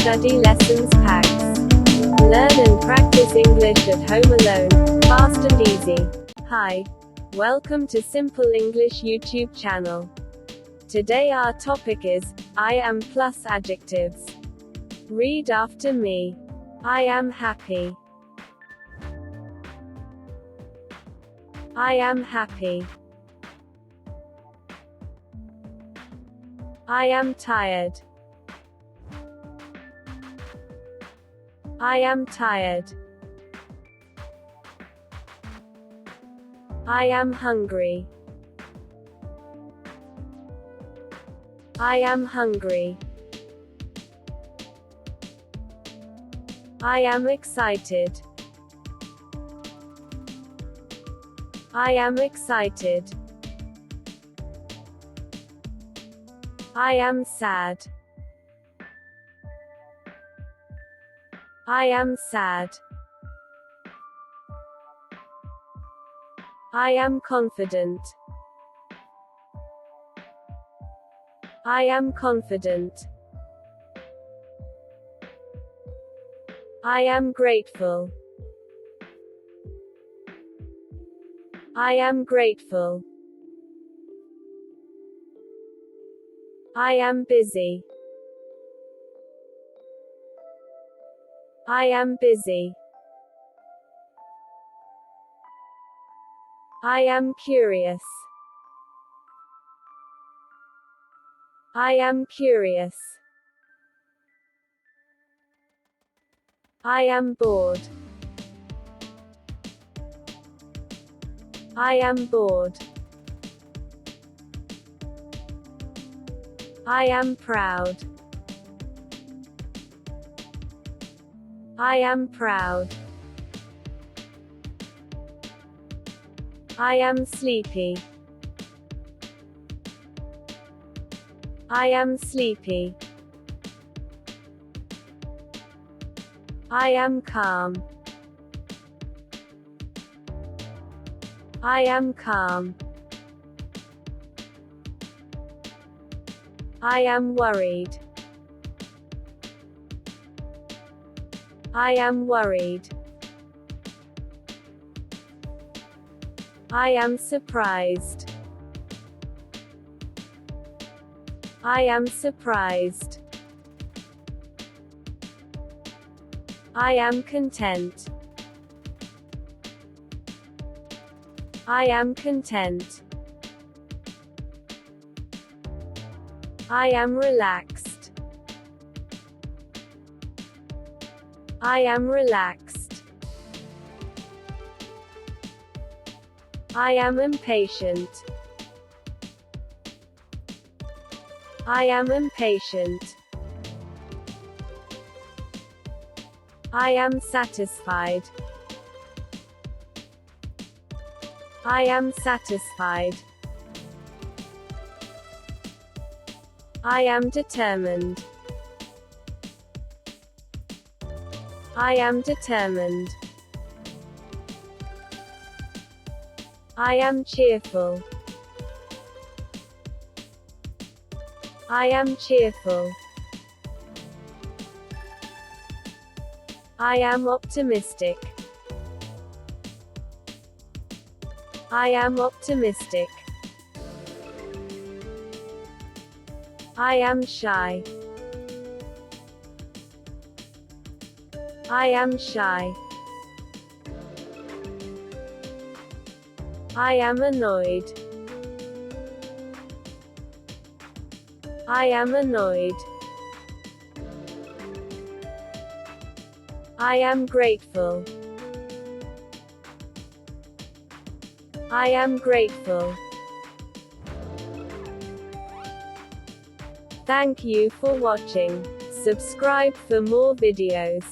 study lessons packs. Learn and practice English at home alone, fast and easy. Hi. Welcome to Simple English YouTube channel. Today our topic is, I am plus adjectives. Read after me. I am happy. I am happy. I am tired. I am tired. I am hungry. I am hungry. I am excited. I am excited. I am sad. I am sad. I am confident. I am confident. I am grateful. I am grateful. I am busy. I am busy. I am curious. I am curious. I am bored. I am bored. I am proud. I am proud. I am sleepy. I am sleepy. I am calm. I am calm. I am worried. I am worried. I am surprised. I am surprised. I am content. I am content. I am relaxed. I am relaxed. I am impatient. I am impatient. I am satisfied. I am satisfied. I am determined. I am determined. I am cheerful. I am cheerful. I am optimistic. I am optimistic. I am shy. I am shy. I am annoyed. I am annoyed. I am grateful. I am grateful. Thank you for watching. Subscribe for more videos.